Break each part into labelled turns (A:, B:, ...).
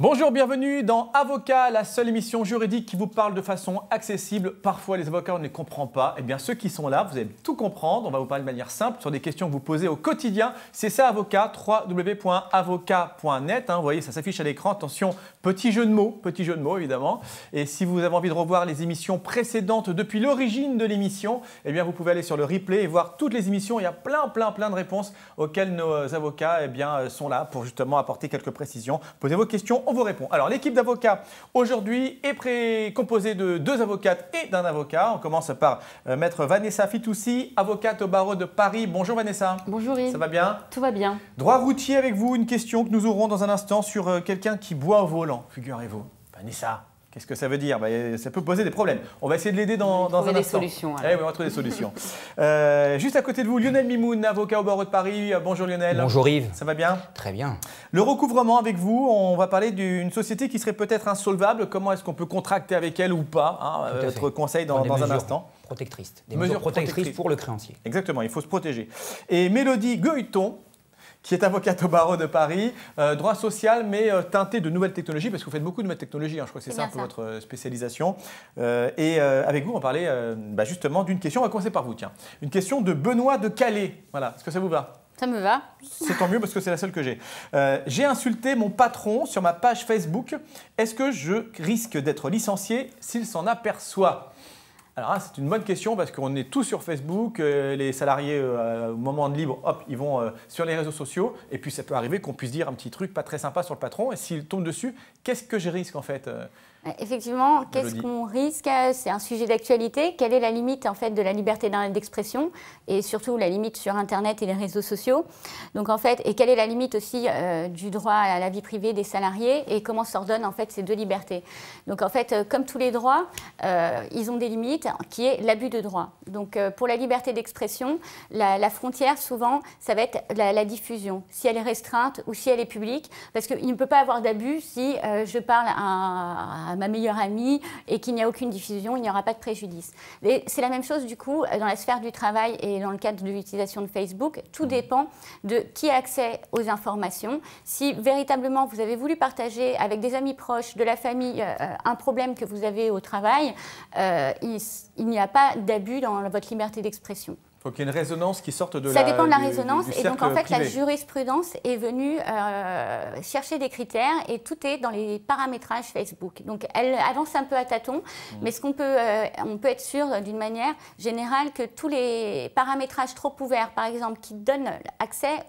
A: Bonjour, bienvenue dans Avocat, la seule émission juridique qui vous parle de façon accessible. Parfois, les avocats, on ne les comprend pas. Eh bien, ceux qui sont là, vous allez tout comprendre. On va vous parler de manière simple sur des questions que vous posez au quotidien. C'est ça, Avocat, www.avocat.net. Vous voyez, ça s'affiche à l'écran. Attention, petit jeu de mots évidemment. Et si vous avez envie de revoir les émissions précédentes depuis l'origine de l'émission, eh bien, vous pouvez aller sur le replay et voir toutes les émissions. Il y a plein de réponses auxquelles nos avocats sont là pour justement apporter quelques précisions. Posez vos questions, on vous répond. Alors, l'équipe d'avocats aujourd'hui est composée de 2 avocates et d'un avocat. On commence par maître Vanessa Fitoussi, avocate au barreau de Paris. Bonjour Vanessa.
B: Bonjour Yves.
A: Ça va bien?
B: Tout va bien.
A: Droit routier avec vous, une question que nous aurons dans un instant sur quelqu'un qui boit au volant. Figurez-vous. Vanessa, qu'est-ce que ça veut dire? Ça peut poser des problèmes. On va essayer de l'aider dans un instant.
B: Des solutions.
A: Oui, on va trouver des solutions. Juste à côté de vous, Lionel Mimoun, avocat au barreau de Paris. Bonjour Lionel.
C: Bonjour Yves.
A: Ça va bien?
C: Très bien.
A: Le recouvrement avec vous, on va parler d'une société qui serait peut-être insolvable. Comment est-ce qu'on peut contracter avec elle ou pas? Votre conseil dans un instant.
C: Protectrices. Des mesures protectrices pour le créancier.
A: Exactement, il faut se protéger. Et Mélodie Gueuilleton, qui est avocate au barreau de Paris, droit social, mais teinté de nouvelles technologies, parce que vous faites beaucoup de nouvelles technologies, je crois que c'est ça un peu votre spécialisation. Avec vous, on parlait justement d'une question, on va commencer par vous, tiens. Une question de Benoît de Calais. Voilà, est-ce que ça vous va?
B: Ça me va.
A: C'est tant mieux parce que c'est la seule que j'ai. J'ai insulté mon patron sur ma page Facebook. Est-ce que je risque d'être licencié s'il s'en aperçoit? Alors c'est une bonne question parce qu'on est tous sur Facebook, les salariés au moment de libre, hop, ils vont sur les réseaux sociaux et puis ça peut arriver qu'on puisse dire un petit truc pas très sympa sur le patron et s'il tombe dessus, qu'est-ce que je risque en fait?
B: Effectivement, qu'est-ce qu'on risque? C'est un sujet d'actualité. Quelle est la limite en fait de la liberté d'expression et surtout la limite sur Internet et les réseaux sociaux? Donc en fait, et quelle est la limite aussi du droit à la vie privée des salariés et comment s'ordonnent en fait ces 2 libertés? Donc en fait, comme tous les droits, ils ont des limites qui est l'abus de droit. Donc pour la liberté d'expression, la frontière souvent, ça va être la diffusion, si elle est restreinte ou si elle est publique, parce qu'il ne peut pas avoir d'abus si je parle à ma meilleure amie et qu'il n'y a aucune diffusion, il n'y aura pas de préjudice. C'est la même chose du coup dans la sphère du travail et dans le cadre de l'utilisation de Facebook. Tout dépend de qui a accès aux informations. Si véritablement vous avez voulu partager avec des amis proches, de la famille, un problème que vous avez au travail, il n'y a pas d'abus dans votre liberté d'expression.
A: Il faut qu'il y ait une résonance qui sorte de
B: Ça dépend de la résonance.
A: du
B: et donc, en fait,
A: privé.
B: la jurisprudence est venue chercher des critères et tout est dans les paramétrages Facebook. Donc, elle avance un peu à tâtons, mais on peut être sûr d'une manière générale que tous les paramétrages trop ouverts, par exemple, qui donnent accès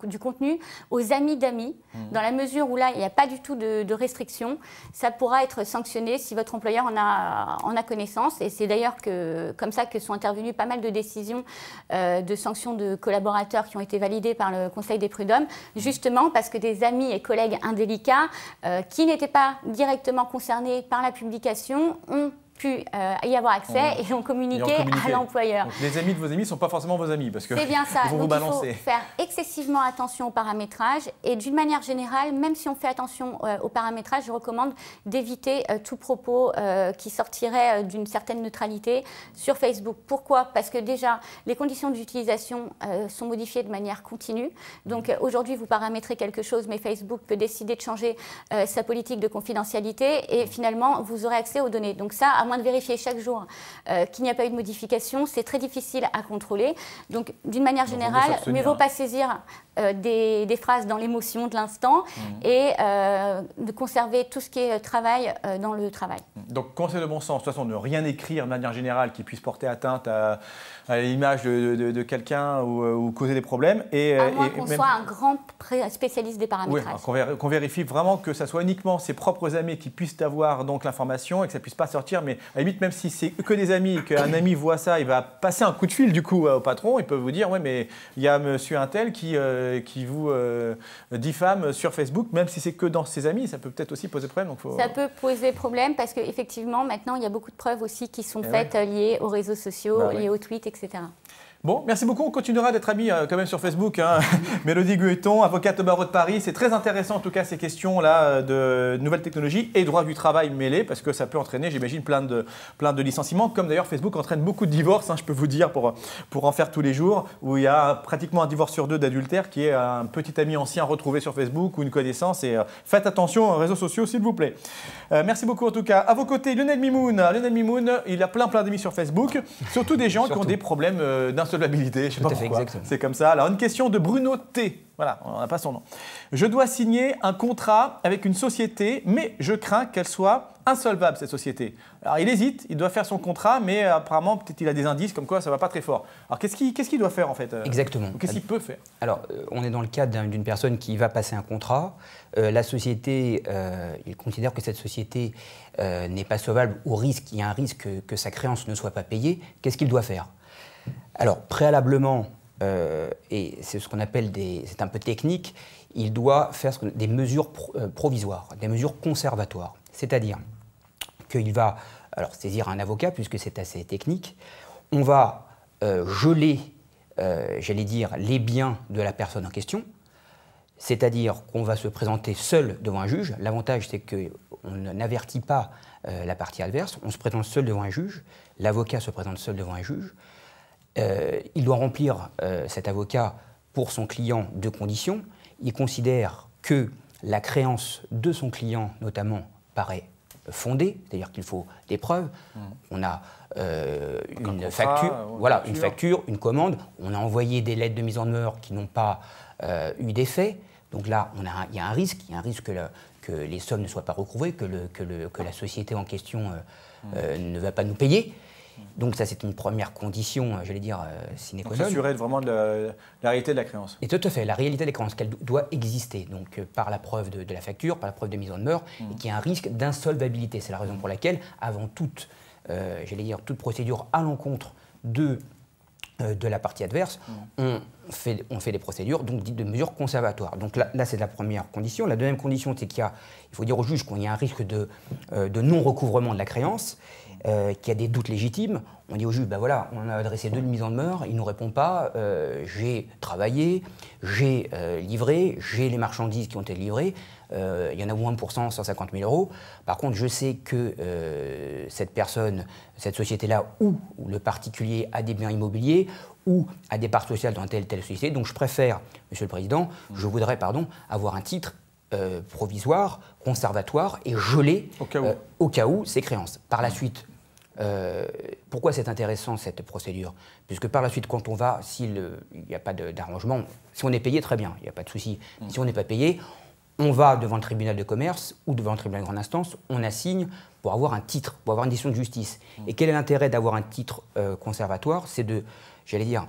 B: du contenu aux amis d'amis, dans la mesure où là, il n'y a pas du tout de restriction, ça pourra être sanctionné si votre employeur en a connaissance. Et c'est d'ailleurs comme ça que sont intervenues pas mal de décisions de sanctions de collaborateurs qui ont été validées par le Conseil des prud'hommes, justement parce que des amis et collègues indélicats qui n'étaient pas directement concernés par la publication ont pu y avoir accès et ont communiqué à l'employeur.
A: Les amis de vos amis ne sont pas forcément vos amis parce que
B: c'est bien ça.
A: Ils vont vous balancer.
B: Il faut faire excessivement attention au paramétrage et d'une manière générale, même si on fait attention au paramétrage, je recommande d'éviter tout propos qui sortirait d'une certaine neutralité sur Facebook. Pourquoi? Parce que déjà, les conditions d'utilisation sont modifiées de manière continue. Donc aujourd'hui, vous paramétrez quelque chose, mais Facebook peut décider de changer sa politique de confidentialité et finalement, vous aurez accès aux données. Donc ça, à moins de vérifier chaque jour qu'il n'y a pas eu de modification, c'est très difficile à contrôler. Donc, d'une manière générale, mieux vaut pas saisir des phrases dans l'émotion de l'instant et de conserver tout ce qui est travail dans le travail.
A: Donc, conseil de bon sens, de toute façon, ne rien écrire de manière générale qui puisse porter atteinte à l'image de quelqu'un ou causer des problèmes.
B: À moins qu'on soit un grand spécialiste des paramétrages.
A: Oui, qu'on vérifie vraiment que ça soit uniquement ses propres amis qui puissent avoir donc l'information et que ça ne puisse pas sortir. Mais à la limite, même si c'est que des amis et qu'un ami voit ça, il va passer un coup de fil du coup au patron. Il peut vous dire, ouais, mais il y a monsieur untel qui vous diffame sur Facebook, même si c'est que dans ses amis, ça peut peut-être aussi poser problème. Donc
B: ça peut poser problème parce qu'effectivement, maintenant, il y a beaucoup de preuves aussi qui sont faites liées aux réseaux sociaux, liées aux tweets, etc.
A: Bon, merci beaucoup. On continuera d'être amis quand même sur Facebook. Hein. Mélodie Guéton, avocate au barreau de Paris. C'est très intéressant en tout cas ces questions-là de nouvelles technologies et droit du travail mêlés parce que ça peut entraîner, j'imagine, plein de licenciements. Comme d'ailleurs Facebook entraîne beaucoup de divorces, hein, je peux vous dire, pour en faire tous les jours, où il y a pratiquement un divorce sur deux d'adultère qui est un petit ami ancien retrouvé sur Facebook ou une connaissance. Et faites attention aux réseaux sociaux, s'il vous plaît. Merci beaucoup en tout cas. À vos côtés, Lionel Mimoun. Lionel Mimoun, il a plein d'amis sur Facebook, surtout des gens qui ont des problèmes d'insolvabilité. Je sais pas pourquoi. C'est comme ça. Alors, une question de Bruno T. Voilà, on n'a pas son nom. Je dois signer un contrat avec une société, mais je crains qu'elle soit insolvable, cette société. Alors, il hésite, il doit faire son contrat, mais apparemment, peut-être il a des indices comme quoi ça ne va pas très fort. Alors, qu'est-ce qu'il doit faire en fait
C: Exactement.
A: Qu'est-ce qu'il peut faire?
C: Alors, on est dans le cadre d'une personne qui va passer un contrat. La société, il considère que cette société n'est pas solvable au risque, il y a un risque que sa créance ne soit pas payée. Qu'est-ce qu'il doit faire? Alors, préalablement, et c'est ce qu'on appelle c'est un peu technique, il doit faire des mesures provisoires, des mesures conservatoires. C'est-à-dire qu'il va saisir un avocat, puisque c'est assez technique. On va geler, j'allais dire, les biens de la personne en question. C'est-à-dire qu'on va se présenter seul devant un juge. L'avantage, c'est qu'on n'avertit pas la partie adverse. On se présente seul devant un juge. L'avocat se présente seul devant un juge. Il doit remplir, cet avocat, pour son client, deux conditions. Il considère que la créance de son client, notamment, paraît fondée, c'est-à-dire qu'il faut des preuves. On a une facture, une commande. On a envoyé des lettres de mise en demeure qui n'ont pas eu d'effet. Donc là, il y a un risque que les sommes ne soient pas recouvrées, que la société en question ne va pas nous payer. Donc ça, c'est une première condition, j'allais dire, sine qua non.
A: Donc s'assurer vraiment de la réalité de la créance.
C: Et tout à fait, la réalité des créances, qu'elle doit exister, donc par la preuve de la facture, par la preuve de mise en demeure, et qu'il y a un risque d'insolvabilité. C'est la raison pour laquelle, avant toute, j'allais dire, toute procédure à l'encontre de la partie adverse, on fait des procédures, donc dites de mesures conservatoires. Donc là c'est la première condition. La deuxième condition, c'est il faut dire au juge qu'il y a un risque de non-recouvrement de la créance, qu'il y a des doutes légitimes. On dit au juge, ben voilà, on a adressé 2 mises en demeure, il ne nous répond pas, j'ai travaillé, j'ai livré, j'ai les marchandises qui ont été livrées, il y en a moins pour 150 000 euros. Par contre, je sais que cette société-là, ou le particulier a des biens immobiliers, ou a des parts sociales dans telle société. Donc je préfère, Monsieur le Président, je voudrais, avoir un titre provisoire, conservatoire et gelé au cas où ces créances. Par la suite, pourquoi c'est intéressant cette procédure? Puisque par la suite, quand on va, s'il n'y a pas d'arrangement, si on est payé, très bien, il n'y a pas de souci. Si on n'est pas payé, on va devant le tribunal de commerce ou devant le tribunal de grande instance, on assigne pour avoir un titre, pour avoir une décision de justice. Et quel est l'intérêt d'avoir un titre conservatoire? C'est j'allais dire,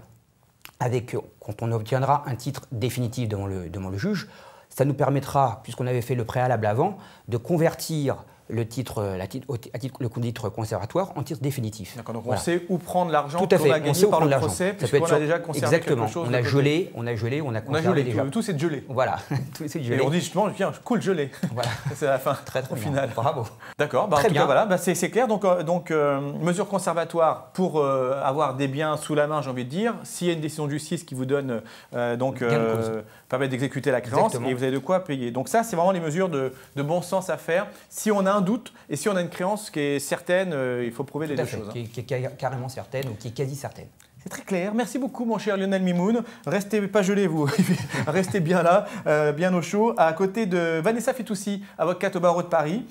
C: quand on obtiendra un titre définitif devant le juge, ça nous permettra, puisqu'on avait fait le préalable avant, de convertir le titre conservatoire en titre définitif.
A: D'accord, donc on sait où prendre l'argent
C: qu'on
A: va gagner par le procès, puisqu'on a déjà conservé quelque chose.
C: On a gelé, on a conservé déjà.
A: Tout c'est de gelé.
C: Voilà, tout c'est de gelé.
A: Et on dit justement, tiens, cool, gelé.
C: Voilà.
A: C'est la fin,
C: très
A: au final.
C: Bravo.
A: D'accord, en tout cas, voilà, c'est clair. Donc mesure conservatoire pour avoir des biens sous la main, j'ai envie de dire. S'il y a une décision de justice qui vous donne, permet d'exécuter la créance, et vous avez de quoi payer. Donc ça, c'est vraiment les mesures de bon sens à faire. Si on a un doute et si on a une créance qui est certaine, il faut prouver les deux choses.
C: Qui est carrément certaine ou qui est quasi certaine.
A: C'est très clair. Merci beaucoup, mon cher Lionel Mimoun. Restez pas gelé, vous. Restez bien là, bien au chaud, à côté de Vanessa Fitoussi, avocate au barreau de Paris,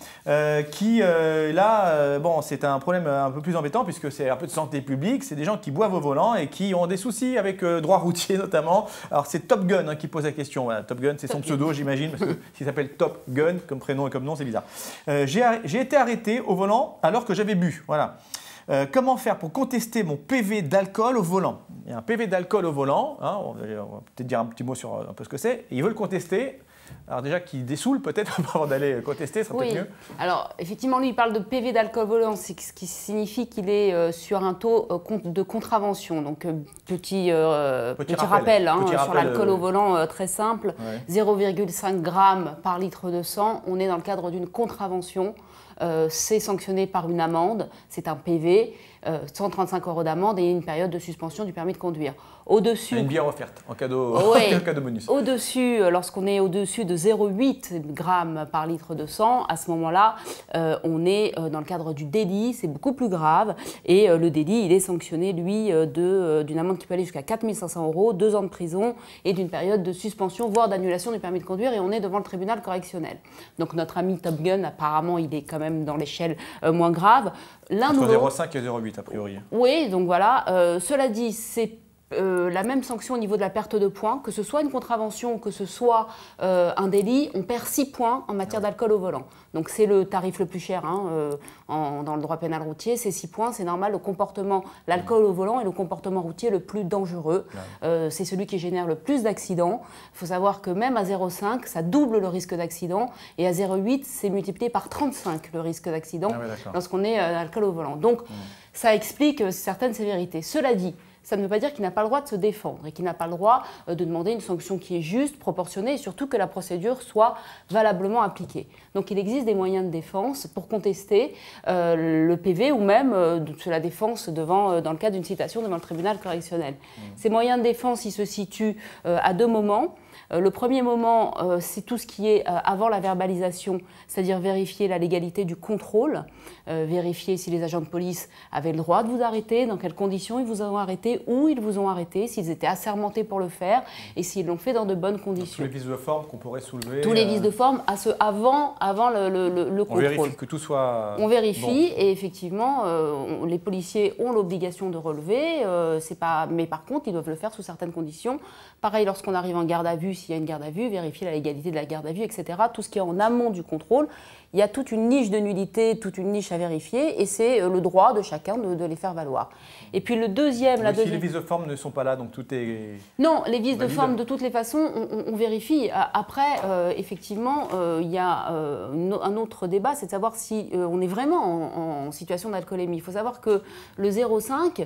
A: qui, c'est un problème un peu plus embêtant puisque c'est un peu de santé publique. C'est des gens qui boivent au volant et qui ont des soucis avec droit routier notamment. Alors, c'est Top Gun qui pose la question. Voilà, Top Gun, c'est son pseudo, j'imagine, parce qu'il s'appelle Top Gun, comme prénom et comme nom, c'est bizarre. J'ai été arrêté au volant alors que j'avais bu. Voilà. Comment faire pour contester mon PV d'alcool au volant? Il y a un PV d'alcool au volant, hein, on va peut-être dire un petit mot sur un peu ce que c'est, et il veut le contester. Alors déjà qu'il dessoule peut-être avant d'aller contester, ce serait peut-être mieux.
D: Alors effectivement, lui il parle de PV d'alcool au volant, ce qui signifie qu'il est sur un taux de contravention. Donc petit rappel sur l'alcool au volant, très simple, 0,5 g par litre de sang, on est dans le cadre d'une contravention. C'est sanctionné par une amende, c'est un PV. 135 € d'amende et une période de suspension du permis de conduire. Au-dessus,
A: une bière offerte en cadeau,
D: oui,
A: en cadeau bonus.
D: Au-dessus, lorsqu'on est au-dessus de 0,8 grammes par litre de sang, à ce moment-là, on est dans le cadre du délit, c'est beaucoup plus grave. Et le délit, il est sanctionné, lui, d'une amende qui peut aller jusqu'à 4 500 €, 2 ans de prison et d'une période de suspension, voire d'annulation du permis de conduire. Et on est devant le tribunal correctionnel. Donc notre ami Top Gun, apparemment, il est quand même dans l'échelle moins grave.
A: Entre 0,5 et 0,8 a priori.
D: Oui, donc voilà. Cela dit, c'est la même sanction au niveau de la perte de points, que ce soit une contravention, que ce soit un délit, on perd 6 points en matière d'alcool au volant. Donc c'est le tarif le plus cher dans le droit pénal routier, c'est 6 points, c'est normal. Le comportement, l'alcool au volant est le comportement routier le plus dangereux. C'est celui qui génère le plus d'accidents. Il faut savoir que même à 0,5, ça double le risque d'accident, et à 0,8, c'est multiplié par 35 le risque d'accident lorsqu'on est alcool au volant. Donc ça explique certaines sévérités. Cela dit, ça ne veut pas dire qu'il n'a pas le droit de se défendre et qu'il n'a pas le droit de demander une sanction qui est juste, proportionnée et surtout que la procédure soit valablement appliquée. Donc il existe des moyens de défense pour contester le PV ou même de la défense dans le cadre d'une citation devant le tribunal correctionnel. Ces moyens de défense, ils se situent à 2 moments. Le premier moment, c'est tout ce qui est avant la verbalisation, c'est-à-dire vérifier la légalité du contrôle, vérifier si les agents de police avaient le droit de vous arrêter, dans quelles conditions ils vous ont arrêté, où ils vous ont arrêté, s'ils étaient assermentés pour le faire et s'ils l'ont fait dans de bonnes conditions.
A: Tous les vices de forme qu'on pourrait soulever.
D: Tous les vices de forme avant le contrôle.
A: On vérifie que tout soit.
D: On vérifie et effectivement, les policiers ont l'obligation de relever, mais par contre, ils doivent le faire sous certaines conditions. Pareil, lorsqu'on arrive en garde à vue, s'il y a une garde à vue, vérifier la légalité de la garde à vue, etc. Tout ce qui est en amont du contrôle, il y a toute une niche de nullité, toute une niche à vérifier, et c'est le droit de chacun de les faire valoir. Et puis le deuxième...
A: Si les vices de forme ne sont pas là, donc tout est...
D: Non, les vices de forme, de toutes les façons, on vérifie. Après, effectivement, il y a un autre débat, c'est de savoir si on est vraiment en situation d'alcoolémie. Il faut savoir que le 0,5,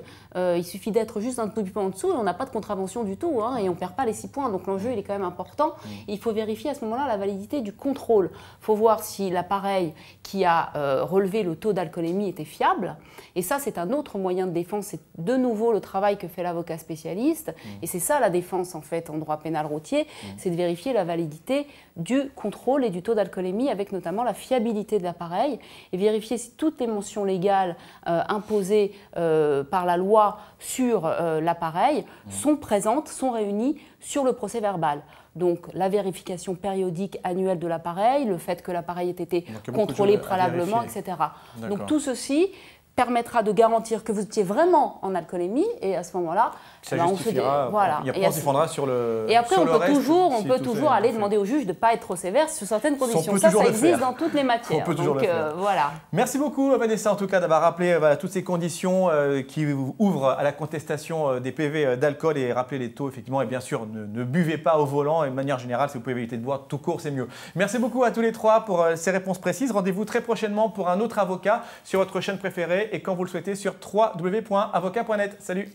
D: il suffit d'être juste un tout petit peu en dessous, et on n'a pas de contravention du tout, et on ne perd pas les 6 points. Donc l'enjeu, il est quand même important. Il faut vérifier à ce moment-là la validité du contrôle. Il faut voir si l'appareil qui a relevé le taux d'alcoolémie était fiable. Et ça, c'est un autre moyen de défense. C'est de nouveau le travail que fait l'avocat spécialiste. Et c'est ça la défense, en fait, en droit pénal routier. C'est de vérifier la validité du contrôle et du taux d'alcoolémie, avec notamment la fiabilité de l'appareil. Et vérifier si toutes les mentions légales imposées par la loi sur l'appareil sont présentes, sont réunies sur le procès verbal. Donc la vérification périodique annuelle de l'appareil, le fait que l'appareil ait été contrôlé préalablement, etc. Donc tout ceci permettra de garantir que vous étiez vraiment en alcoolémie, et à ce moment-là,
A: on se défendra sur le.
D: Et après, on peut toujours aller demander au juge de ne pas être trop sévère sur certaines conditions. Ça existe dans toutes les matières.
A: On peut toujours le faire.
D: Voilà.
A: Merci beaucoup, Vanessa, en tout cas, d'avoir rappelé toutes ces conditions qui ouvrent à la contestation des PV d'alcool, et rappeler les taux, effectivement. Et bien sûr, ne buvez pas au volant, et de manière générale, si vous pouvez éviter de boire tout court, c'est mieux. Merci beaucoup à tous les trois pour ces réponses précises. Rendez-vous très prochainement pour un autre avocat sur votre chaîne préférée, et quand vous le souhaitez sur www.avocat.net. Salut!